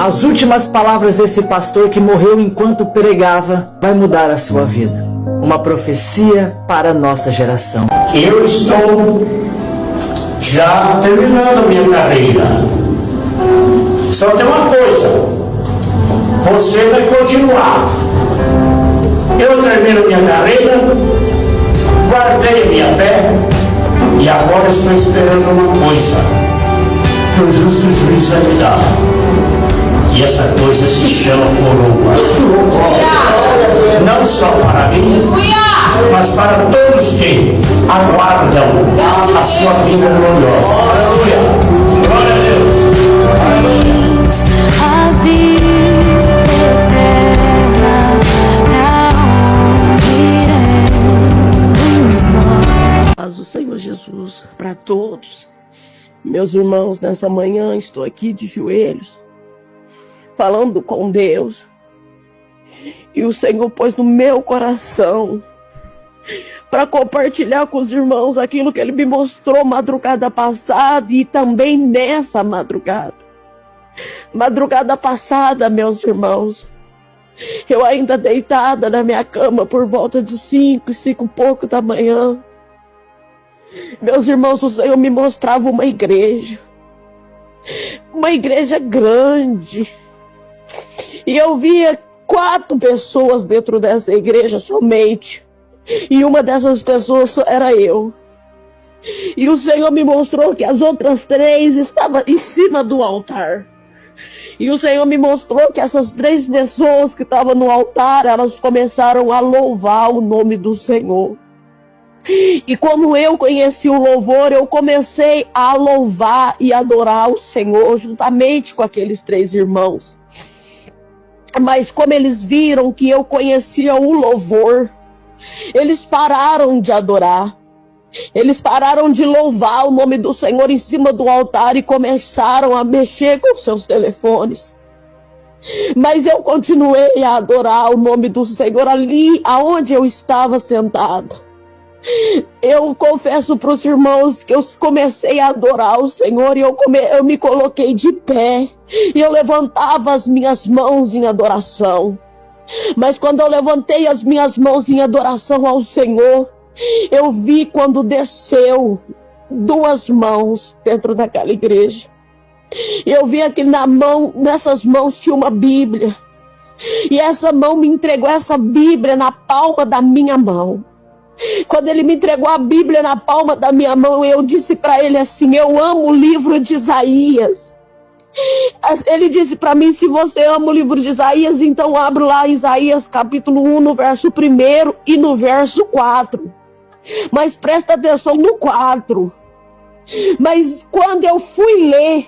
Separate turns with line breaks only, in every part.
As últimas palavras desse pastor que morreu enquanto pregava vai mudar a sua vida. Uma profecia para a nossa geração.
Eu estou já terminando a minha carreira. Só tem uma coisa: você vai continuar. Eu termino minha carreira, guardei a minha fé e agora estou esperando uma coisa que o justo juiz vai me dar. E essa coisa se chama coroa. Não só para mim, mas para todos que aguardam a sua vida gloriosa. Glória a Deus.
A vida eterna, pra onde iremos nós?
Paz do Senhor Jesus para todos. Meus irmãos, nessa manhã estou aqui de joelhos, falando com Deus. E o Senhor pôs no meu coração para compartilhar com os irmãos aquilo que Ele me mostrou madrugada passada e também nessa madrugada. Madrugada passada, meus irmãos, eu ainda deitada na minha cama por volta de 5 e pouco da manhã. Meus irmãos, o Senhor me mostrava uma igreja grande. E eu via 4 pessoas dentro dessa igreja somente. E uma dessas pessoas era eu. E o Senhor me mostrou que as outras 3 estavam em cima do altar. E o Senhor me mostrou que essas 3 pessoas que estavam no altar, elas começaram a louvar o nome do Senhor. E quando eu conheci o louvor, eu comecei a louvar e adorar o Senhor juntamente com aqueles 3 irmãos. Mas como eles viram que eu conhecia o louvor, eles pararam de adorar. Eles pararam de louvar o nome do Senhor em cima do altar e começaram a mexer com seus telefones. Mas eu continuei a adorar o nome do Senhor ali aonde eu estava sentada. Eu confesso para os irmãos que eu comecei a adorar o Senhor e eu me coloquei de pé. E eu levantava as minhas mãos em adoração. Mas quando eu levantei as minhas mãos em adoração ao Senhor, eu vi quando desceu 2 mãos dentro daquela igreja. Eu vi que nessas mãos tinha uma Bíblia. E essa mão me entregou essa Bíblia na palma da minha mão. Quando ele me entregou a Bíblia na palma da minha mão, eu disse para ele assim: eu amo o livro de Isaías. Ele disse para mim: se você ama o livro de Isaías, então abre lá Isaías capítulo 1 no verso 1 e no verso 4. Mas presta atenção no 4. Mas quando eu fui ler,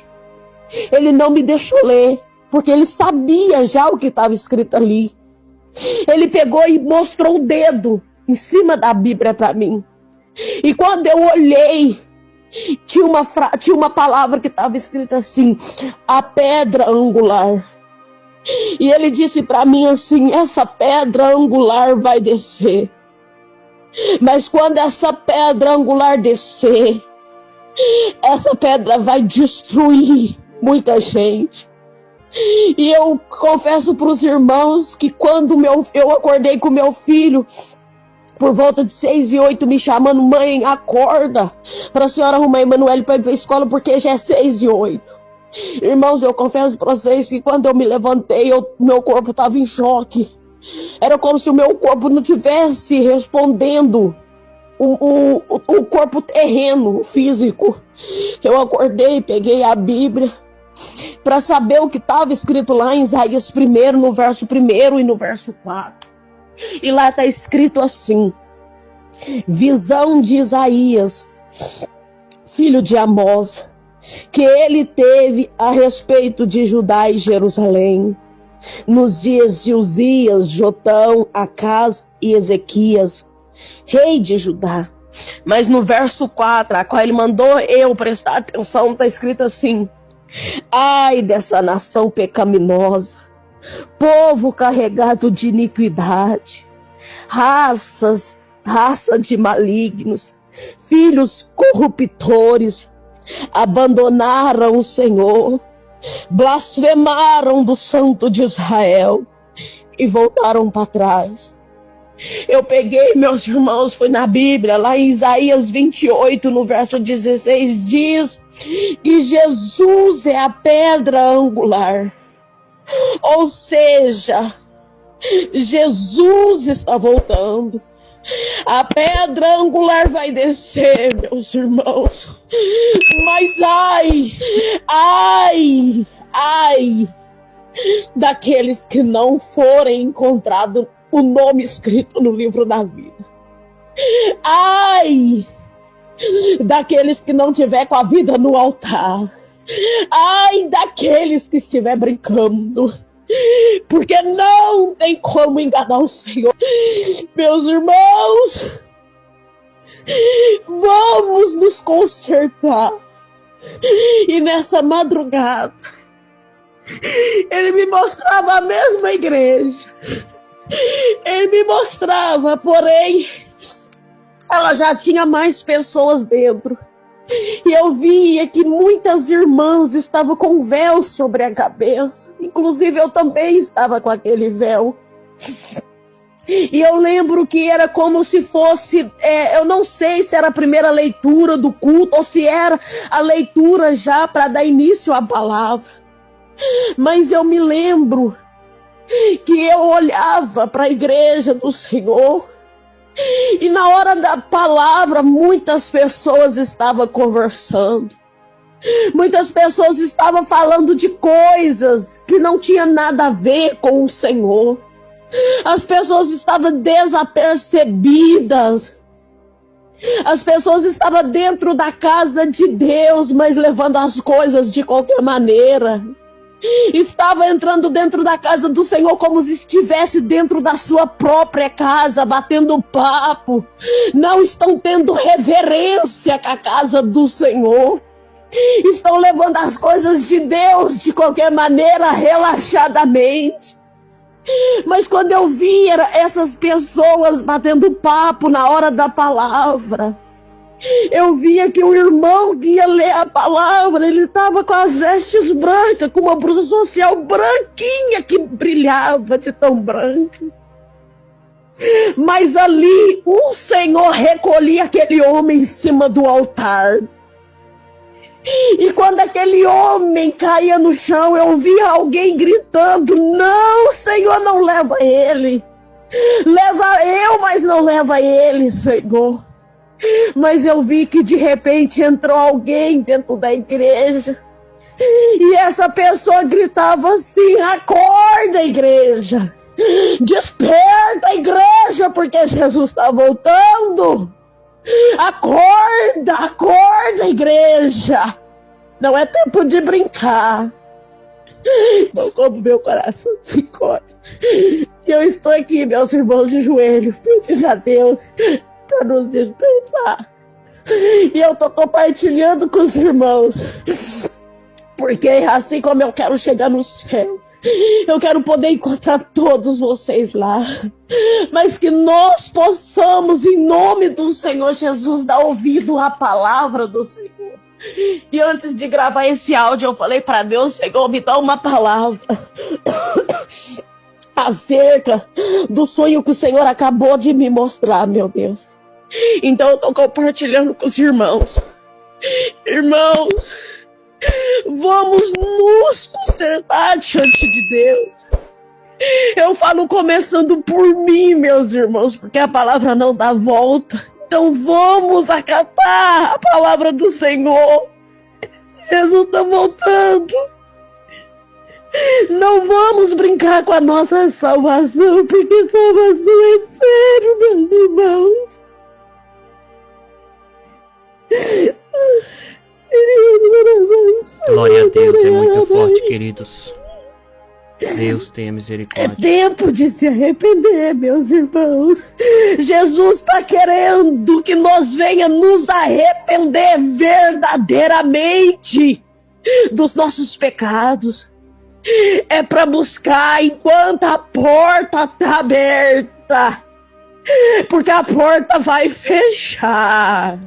ele não me deixou ler, porque ele sabia já o que estava escrito ali. Ele pegou e mostrou o dedo em cima da Bíblia para mim. E quando eu olhei, tinha uma palavra que estava escrita assim: a pedra angular. E ele disse para mim assim: essa pedra angular vai descer. Mas quando essa pedra angular descer, essa pedra vai destruir muita gente. E eu confesso para os irmãos que quando eu acordei com meu filho, por volta de 6:08, me chamando: mãe, acorda, para a senhora arrumar Emanuele para ir para a escola, porque já é 6:08. Irmãos, eu confesso para vocês que quando eu me levantei, meu corpo estava em choque. Era como se o meu corpo não tivesse respondendo o corpo terreno, o físico. Eu acordei, peguei a Bíblia para saber o que estava escrito lá em Isaías 1, no verso 1 e no verso 4. E lá está escrito assim: visão de Isaías, filho de Amós, que ele teve a respeito de Judá e Jerusalém, nos dias de Uzias, Jotão, Acás e Ezequias, rei de Judá. Mas no verso 4, a qual ele mandou eu prestar atenção, está escrito assim: ai dessa nação pecaminosa, povo carregado de iniquidade, raça de malignos, filhos corruptores, abandonaram o Senhor, blasfemaram do Santo de Israel e voltaram para trás. Eu peguei, meus irmãos, fui na Bíblia, lá em Isaías 28, no verso 16, diz que Jesus é a pedra angular. Ou seja, Jesus está voltando. A pedra angular vai descer, meus irmãos. Mas ai daqueles que não forem encontrados o nome escrito no livro da vida. Ai daqueles que não tiver com a vida no altar. Ai daqueles que estiver brincando, porque não tem como enganar o Senhor. Meus irmãos, vamos nos consertar. E nessa madrugada, ele me mostrava a mesma igreja. Ele me mostrava, porém, ela já tinha mais pessoas dentro. E eu via que muitas irmãs estavam com véu sobre a cabeça. Inclusive eu também estava com aquele véu. E eu lembro que era como se fosse, eu não sei se era a primeira leitura do culto ou se era a leitura já para dar início à palavra. Mas eu me lembro que eu olhava para a igreja do Senhor e na hora da palavra muitas pessoas estavam conversando. Muitas pessoas estavam falando de coisas que não tinha nada a ver com o Senhor. As pessoas estavam desapercebidas. As pessoas estavam dentro da casa de Deus, mas levando as coisas de qualquer maneira. Estava entrando dentro da casa do Senhor como se estivesse dentro da sua própria casa, batendo papo. Não estão tendo reverência com a casa do Senhor. Estão levando as coisas de Deus de qualquer maneira, relaxadamente. Mas quando eu via essas pessoas batendo papo na hora da palavra, eu via que o irmão que ia ler a palavra, ele estava com as vestes brancas, com uma blusa social branquinha que brilhava de tão branca. Mas ali o Senhor recolhia aquele homem em cima do altar. E quando aquele homem caía no chão, eu via alguém gritando: não, Senhor, não leva ele. Leva eu, mas não leva ele, Senhor. Mas eu vi que de repente entrou alguém dentro da igreja. E essa pessoa gritava assim: acorda, igreja. Desperta, igreja, porque Jesus está voltando. Acorda, acorda, igreja. Não é tempo de brincar. Não, como meu coração se encosta. E eu estou aqui, meus irmãos, de joelho, pedindo a Deus para nos despertar. E eu estou compartilhando com os irmãos, porque assim como eu quero chegar no céu, eu quero poder encontrar todos vocês lá. Mas que nós possamos, em nome do Senhor Jesus, dar ouvido à palavra do Senhor. E antes de gravar esse áudio, eu falei para Deus: Senhor, me dá uma palavra acerca do sonho que o Senhor acabou de me mostrar, meu Deus. Então eu estou compartilhando com os irmãos. Irmãos, vamos nos consertar diante de Deus. Eu falo começando por mim, meus irmãos, porque a palavra não dá volta. Então vamos acatar a palavra do Senhor. Jesus está voltando. Não vamos brincar com a nossa salvação, porque salvação é sério, meus irmãos.
Glória a Deus, é muito forte, queridos. Deus tenha misericórdia.
É tempo de se arrepender, meus irmãos. Jesus está querendo que nós venhamos nos arrepender verdadeiramente dos nossos pecados. É para buscar enquanto a porta está aberta, porque a porta vai fechar.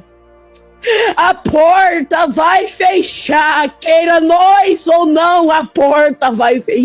A porta vai fechar, queira nós ou não, a porta vai fechar.